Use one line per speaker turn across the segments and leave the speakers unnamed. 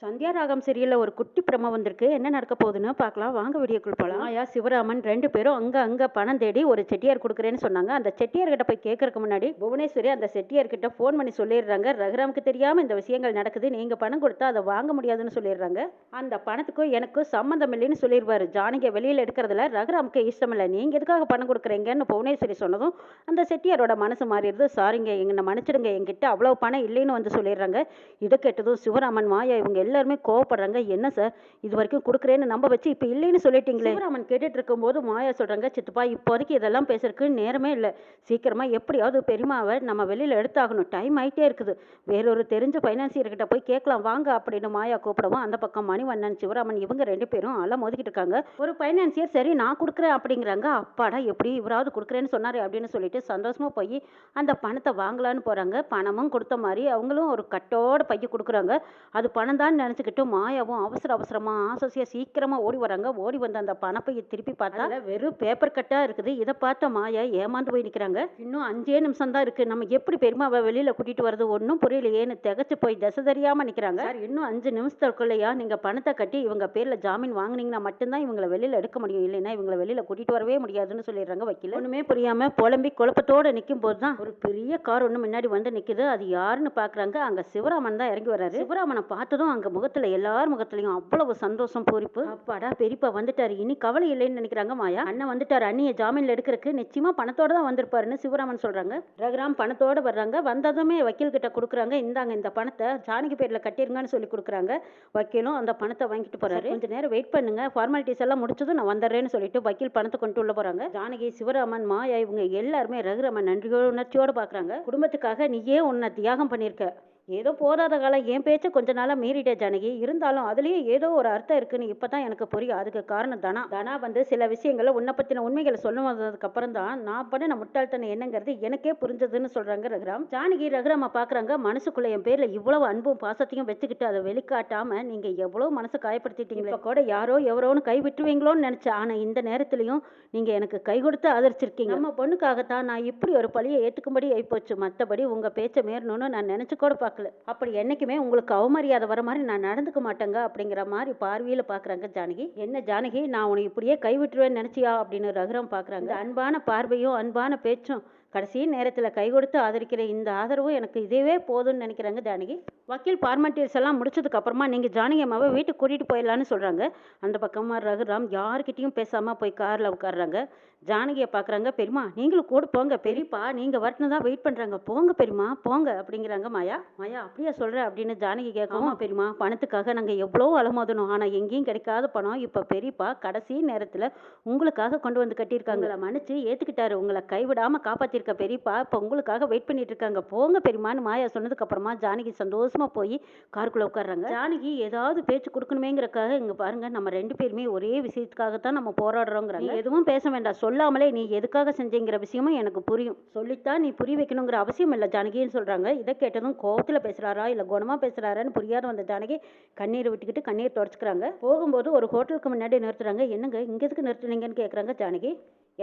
சந்தியா ராகம் சீரியல்ல ஒரு குட்டி பிரமோ வந்திருக்கு. என்ன நடக்க போகுதுன்னு பார்க்கலாம். வாங்க வீடியோக்குள்ள போலாம். மாயா, சிவராமன் 2 பேரும் அங்க பணம் தேடி ஒரு செட்டியார் குடுக்குறேன்னு சொன்னாங்க. அந்த செட்டியார் கிட்ட போய் கேட்கறதுக்கு முன்னாடி புவனேஸ்வரி அந்த செட்டியார் கிட்ட ஃபோன் பண்ணி சொல்லிடுறாங்க. ரகுராமுக்கு தெரியாம இந்த விஷயங்கள் நடக்குது. நீங்க பணம் கொடுத்தா அதை வாங்க முடியாதுன்னு சொல்லிடுறாங்க. அந்த பணத்துக்கும் எனக்கும் சம்மந்தம் இல்லைன்னு சொல்லிடுவாரு. ஜானகியை வெளியில எடுக்கிறதுல ரகுராமுக்கு இஷ்டம் இல்லை. நீங்க எதுக்காக பணம் கொடுக்குறீங்கன்னு புவனேஸ்வரி சொன்னதும் அந்த செட்டியாரோட மனசு மாறிடுது. சாரிங்க, எங்க மன்னிச்சிடுங்க, என்கிட்ட அவ்வளவு பணம் இல்லைன்னு வந்து சொல்லிடுறாங்க. இதை கேட்டதும் சிவராமன், மாயா இவங்க எல்லாருமே கோவப்படுறாங்க. என்ன சார், இது வரைக்கும் கொடுக்குறேன்னு நம்ப வச்சு இப்போ இல்லைன்னு சொல்லிட்டீங்களே. சிவராமன் கேட்டுட்டு இருக்கும்போது மாயா சொல்றாங்க, சித்தப்பா இப்போதைக்கு இதெல்லாம் பேசுறதுக்கு நேரமே இல்லை. சீக்கிரமா எப்படியாவது பெரியமாவை நம்ம வெளியில எடுத்தாகணும். டைம் ஆயிட்டே இருக்குது. வேறொரு தெரிஞ்ச பைனான்சியர் கிட்ட போய் கேட்கலாம் வாங்க அப்படின்னு மாயா கூப்பிடவும் அந்த பக்கம் மணிவண்ணன், சிவராமன் இவங்க 2 பேரும் அல மோதிக்கிட்டு இருக்காங்க. ஒரு பைனான்சியர் சரி நான் கொடுக்குறேன் அப்படிங்கிறாங்க. அப்பாடா எப்படி இவராவது கொடுக்குறேன்னு சொன்னாரு அப்படின்னு சொல்லிட்டு சந்தோஷமா போய் அந்த பணத்தை வாங்கலான்னு போறாங்க. பணமும் கொடுத்த மாதிரி அவங்களும் ஒரு கட்டோட பைய கொடுக்குறாங்க. அது பணம் தான் நினச்சிக்கிட்டு மாயாவும் அவசரமாக ஆசையாக சீக்கிரமாக ஓடி வராங்க. ஓடி வந்து அந்த பணப்பையை திருப்பி பார்த்தா வெறும் பேப்பர் கட்டாக இருக்குது. இதை பார்த்த மாயா ஏமாந்து போய் நிற்கிறாங்க. இன்னும் 5 நிமிஷம் தான் இருக்குது, நம்ம எப்படி பெரியமாவை வெளியில் கூட்டிகிட்டு வரது ஒன்றும் புரியலையேன்னு திகச்சு போய் திசை தெரியாமல் நிற்கிறாங்க. சார் இன்னும் 5 நிமிஷத்துக்குள்ளையா நீங்கள் பணத்தை கட்டி இவங்க பேரில் ஜாமீன் வாங்கினீங்கன்னா மட்டும்தான் இவங்களை வெளியில் எடுக்க முடியும், இல்லைன்னா இவங்களை வெளியில் கூட்டிகிட்டு வரவே முடியாதுன்னு சொல்லிடுறாங்க வக்கீல். ஒன்றுமே புரியாமல் புலம்பி குழப்பத்தோடு நிற்கும் போது தான் ஒரு பெரிய கார் ஒன்று முன்னாடி வந்து நிற்குது. அது யாருன்னு பார்க்குறாங்க. அங்கே சிவராமன் தான் இறங்கி வர்றாரு. சிவராமனை பார்த்ததும் அங்கே முகத்தில் எல்லார் முகத்துலையும் அவ்வளவு சந்தோஷம் பூரிப்பு. அப்பாடா பெரியப்பா வந்துட்டாரு, இனி கவலை இல்லைன்னு நினைக்கிறாங்க மாயா. அண்ணன் வந்துட்டாரு, அண்ணியை ஜாமீன்ல எடுக்கிறதுக்கு நிச்சயமா பணத்தோட தான் வந்திருப்பாருன்னு சிவராமன் சொல்றாங்க. ரகுராம் பணத்தோட வர்றாங்க. வந்ததுமே வக்கீல் கிட்ட கொடுக்குறாங்க. இந்தாங்க இந்த பணத்தை ஜானகி பேர்ல கட்டிருங்கன்னு சொல்லி கொடுக்குறாங்க. வக்கீலும் அந்த பணத்தை வாங்கிட்டு போறாரு. கொஞ்ச நேரம் வெயிட் பண்ணுங்க, ஃபார்மாலிட்டிஸ் எல்லாம் முடிச்சதும் நான் வந்துடுறேன்னு சொல்லிட்டு வக்கீல் பணத்தை கொண்டு உள்ள போறாங்க. ஜானகி, சிவராமன், மாயா இவங்க எல்லாருமே ரகுராமன் நன்றியோட உணர்ச்சியோட பாக்குறாங்க. குடும்பத்துக்காக நீயே உன்னை தியாகம் பண்ணியிருக்க. ஏதோ போதாத காலம் என் பேச்ச கொஞ்ச நாளாக மீறிட்டே ஜானகி, இருந்தாலும் அதுலேயே ஏதோ ஒரு அர்த்தம் இருக்குன்னு இப்போ தான் எனக்கு புரியும். அதுக்கு காரணம் தனா வந்து சில விஷயங்களை உன்னை பற்றின உண்மைகளை சொல்ல வந்ததுக்கு அப்புறம் தான் நான் பண்ணின முட்டாள்தனம் என்னங்கிறது எனக்கே புரிஞ்சதுன்னு சொல்கிறாங்க ரகுராம். ஜானகி ரகுராமை பார்க்குறாங்க. மனசுக்குள்ளே என் பேரில் இவ்வளவு அன்பும் பாசத்தையும் வச்சுக்கிட்டு அதை வெளிக்காட்டாமல் நீங்கள் எவ்வளோ மனசை காயப்படுத்திட்டீங்க. இப்போ கூட யாரோ எவரோன்னு கை விட்டுருவீங்களோன்னு நினச்சேன். ஆனால் இந்த நேரத்துலையும் நீங்கள் எனக்கு கை கொடுத்து ஆதரிச்சிருக்கீங்க. நம்ம பொண்ணுக்காகத்தான் நான் இப்படி ஒரு பழியை ஏற்றுக்கும்படி ஆயிப்போச்சு. மற்றபடி உங்கள் பேச்சை மீறணும்னு நான் நினச்சி கூட பார்க்கல. அப்படி என்னைக்குமே உங்களுக்கு அவமரியாதை வர மாதிரி நான் நடந்துக்க மாட்டேங்க அப்படிங்கிற மாதிரி பார்வையில் பார்க்குறாங்க ஜானகி. என்ன ஜானகி, நான் உனக்கு இப்படியே கைவிட்டுருவேன்னு நினச்சியா அப்படின்னு ரகுராம் பார்க்குறாங்க. அன்பான பார்வையும் அன்பான பேச்சும் கடைசி நேரத்தில் கை கொடுத்து ஆதரிக்கிற இந்த ஆதரவு எனக்கு இதுவே போதும்னு நினைக்கிறாங்க ஜானகி. வக்கீல் ஃபார்மாலிட்டிஸ் எல்லாம் முடிச்சதுக்கு அப்புறமா நீங்கள் ஜானகி அம்மாவை வீட்டுக்கு கூட்டிகிட்டு போயிடலான்னு சொல்கிறாங்க. அந்த பக்கமாக ரகுராம் யார்கிட்டையும் பேசாமல் போய் காரில் உட்காடுறாங்க. ஜானகியை பார்க்குறாங்க. பெரியமா நீங்களும் கூட போங்க, பெரியப்பா நீங்கள் வரட்டுன்னு தான் வெயிட் பண்ணுறாங்க, போங்க பெரியமா போங்க அப்படிங்கிறாங்க மாயா. மாயா அப்படியா சொல்கிற அப்படின்னு ஜானகி கேட்கவும், பெரியமா பணத்துக்காக நாங்கள் எவ்வளோ அலமோதணும், ஆனால் எங்கேயும் கிடைக்காத பணம் இப்போ பெரியப்பா கடைசி நேரத்தில் உங்களுக்காக கொண்டு வந்து கட்டியிருக்காங்க. மன்னிச்சு ஏற்றுக்கிட்டாரு, உங்களை கைவிடாமல் காப்பாற்றிருக்க பெரியப்பா இப்போ உங்களுக்காக வெயிட் பண்ணிட்டு இருக்காங்க, போங்க பெரியமான்னு மாயா சொன்னதுக்கு அப்புறமா ஜானகி சந்தோஷமா போய் காருக்குள்ள உட்காடுறாங்க. ஜானகி ஏதாவது பேச்சு கொடுக்கணுமேங்கிறக்காக இங்க பாருங்க, நம்ம 2 பேருமே ஒரே விஷயத்துக்காகத்தான் நம்ம போராடுறோங்கிறாங்க. எதுவும் பேச வேண்டாம், சொல்லாமலே நீ எதுக்காக செஞ்சேங்கிற விஷயமும் எனக்கு புரியும், சொல்லித்தான் நீ புரிய வைக்கணுங்கிற அவசியம் இல்லை ஜானகின்னு சொல்றாங்க. இதை கேட்டதும் கோவத்துல பேசுறாரா இல்ல குணமா பேசுறாரான்னு புரியாத வந்த ஜானகி கண்ணீர் விட்டுக்கிட்டு கண்ணீர் தொடச்சுக்கிறாங்க. போகும்போது ஒரு ஹோட்டலுக்கு முன்னாடி நிறுத்துறாங்க. என்னங்க இங்க எதுக்கு நிறுத்துனீங்கன்னு கேட்குறாங்க ஜானகி.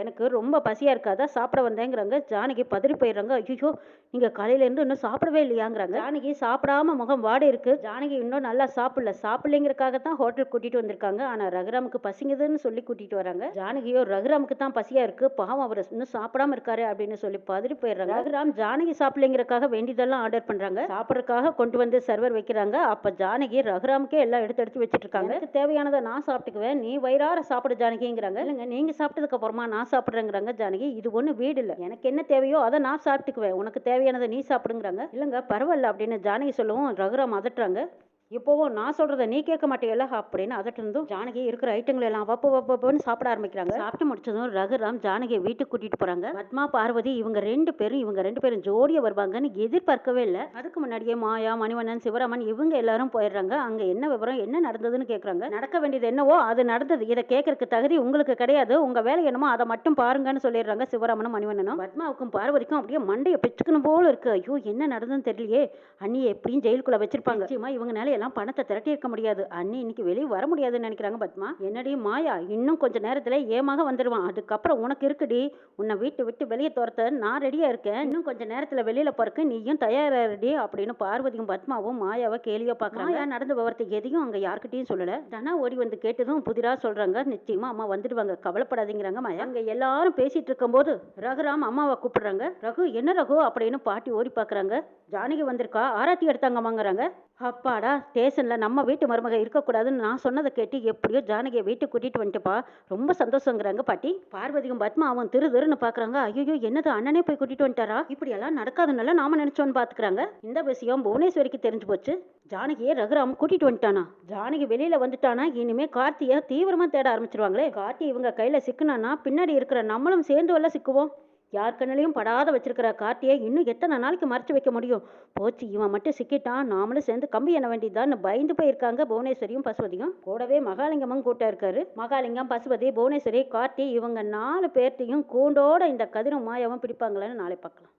எனக்கு ரொம்ப பசியாக இருக்காதா, சாப்பிட வந்தேங்கிறாங்க. ஜானகி பதறி போயிடுறாங்க. ஐயோ நீங்கள் காலையிலேருந்து இன்னும் சாப்பிடவே இல்லையாங்கிறாங்க. ஜானகி சாப்பிடாம முகம் வாடி இருக்கு. ஜானகி இன்னும் நல்லா சாப்பிடலைங்கிறக்காக தான் ஹோட்டலுக்கு கூட்டிகிட்டு வந்திருக்காங்க. ஆனால் ரகுராமுக்கு பசிங்குதுன்னு சொல்லி கூட்டிகிட்டு வராங்க. ஜானகியோ ரகுராமுக்கு தான் பசியாக இருக்கு, பாவம் அவர் இன்னும் சாப்பிடாம இருக்காரு அப்படின்னு சொல்லி பதறி போயிடுறாங்க. ரகுராம் ஜானகி சாப்பிடலைங்கிறக்காக வேண்டியதெல்லாம் ஆர்டர் பண்ணுறாங்க. சாப்பிட்றதுக்காக கொண்டு வந்து சர்வர் வைக்கிறாங்க. அப்போ ஜானகி ரகுராமுக்கே எல்லாம் எடுத்து வச்சுட்டு இருக்காங்க. எனக்கு தேவையானதை நான் சாப்பிட்டுக்குவேன், நீ வயிறார சாப்பிட ஜானகிங்கிறாங்க. இல்லைங்க நீங்கள் சாப்பிட்டதுக்கு அப்புறமா நான் சாப்பிட்றேங்கிறாங்க ஜானகி. இது ஒன்று வீடு இல்லை, எனக்கு என்ன தேவையோ அதை நான் சாப்பிட்டுக்குவேன், உனக்கு தேவையானதை நீ சாப்பிடுங்கிறாங்க. இல்லைங்க பரவாயில்ல அப்படின்னு ஜானகி சொல்லவும் ரகுராம் அதட்டுறாங்க. இப்போவும் நான் சொல்றதை நீ கேட்க மாட்டேல அப்படின்னு அதட்டிருந்தும் ஜானகி இருக்கிற ஐட்டங்கள் எல்லாம் வப்புன்னு சாப்பிட ஆரம்பிக்கிறாங்க. சாப்பிட்டு முடிச்சதும் ரகுராம் ஜானகியை வீட்டுக்கு கூட்டிட்டு போறாங்க. பத்மா, பார்வதி இவங்க ரெண்டு பேரும் ஜோடியா வருவாங்கன்னு எதிர்பார்க்கவே இல்லை. அதுக்கு முன்னாடியே மாயா, மணிவண்ணன், சிவராமன் இவங்க எல்லாரும் போயிடுறாங்க. அங்க என்ன விவரம், என்ன நடந்ததுன்னு கேட்கறாங்க. நடக்க வேண்டியது என்னவோ அது நடந்தது, இதை கேட்கறதுக்கு தகுதி உங்களுக்கு கிடையாது, உங்க வேலை என்னமோ அதை மட்டும் பாருங்கன்னு சொல்லிடுறாங்க சிவராமனும் மணிவண்ணனும். பத்மாவுக்கும் பார்வதிக்கும் அப்படியே மண்டையை பிச்சுக்கணும் போல இருக்கு. ஐயோ என்ன நடந்ததுன்னு தெரியலையே, அண்ணியை எப்படியும் ஜெயிலுக்குள்ள வச்சிருப்பாங்க, இவங்கனால எல்லாம் பணத்தை திரட்டி இருக்க முடியாது. அண்ணி இன்னைக்கு வெளியே வர முடியாதுன்னு நினைக்கிறாங்க பத்மா. என்னடி மாயா, இன்னும் கொஞ்ச நேரத்துல ஏமாக வந்துடுவான். அதுக்கப்புறம் உனக்கு இருக்குடி. உன்னை வீட்டு விட்டு வெளியே துரத்த நான் ரெடியா இருக்கேன். இன்னும் கொஞ்ச நேரத்துல வெளியில போறக்கு நீயும் தயாராடி அப்படின்னு பார்வதியும் பத்மாவும் மாயாவை கேலியா பாக்குறாங்க. மாயா நடந்த விவரத்துக்கு எதையும் அங்க யார்கிட்டயும் சொல்லல. தனா ஓடி வந்து கேட்டதும் புதிரா சொல்றாங்க, நிச்சயமா அம்மா வந்துடுவாங்க, கவலைப்படாதீங்கிறாங்க மாயா. அங்க எல்லாரும் பேசிட்டு இருக்கும் போது ரகுராம் அம்மாவை கூப்பிடுறாங்க. ரகு, என்ன ரகு அப்படின்னு பாட்டி ஓடி பாக்குறாங்க. ஜானகி வந்திருக்கா, ஆராத்தி எடுத்தாங்கம்மாங்கிறாங்க. அப்பாடா, ஸ்டேஷன்ல நம்ம வீட்டு மருமக இருக்கக்கூடாதுன்னு நான் சொன்னதை கேட்டு எப்படியோ ஜானகியை வீட்டுக்கு கூட்டிட்டு வந்துட்டுப்பா, ரொம்ப சந்தோஷங்கிறாங்க பாட்டி. பார்வதியும் பத்மாவும் திருன்னு பாக்குறாங்க. ஐயோ, என்னது அண்ணனே போய் கூட்டிட்டு வந்துட்டாரா, இப்படி எல்லாம் நடக்காதுனால நாம நினைச்சோன்னு பாத்துக்கிறாங்க. இந்த விஷயம் புவனேஸ்வரிக்கு தெரிஞ்சு போச்சு. ஜானகியை ரகுராம் கூட்டிட்டு வந்துட்டானா, ஜானகி வெளியில வந்துட்டானா இனிமே கார்த்தியை தீவிரமா தேட ஆரம்பிச்சிருவாங்களே. கார்த்தி இவங்க கையில சிக்குனானா பின்னாடி இருக்கிற நம்மளும் சேர்ந்து வரல சிக்குவோம். யார் கண்ணிலையும் படாத வச்சிருக்கிற கார்த்தியை இன்னும் எத்தனை நாளைக்கு மறைச்சு வைக்க முடியும்? போச்சு, இவன் மட்டும் சிக்கிட்டான், நாமளும் சேர்ந்து கம்பி எண்ண வேண்டியதான்னு பயந்து போயிருக்காங்க புவனேஸ்வரியும் பசுபதியும். கூடவே மகாலிங்கமும் கூட்டம் இருக்காரு. மகாலிங்கம், பசுபதி, புவனேஸ்வரி, கார்த்தி இவங்க 4 பேர்த்தையும் கூண்டோட இந்த கதிரும் மாயாவும் பிடிப்பாங்களான்னு நாளை பார்க்கலாம்.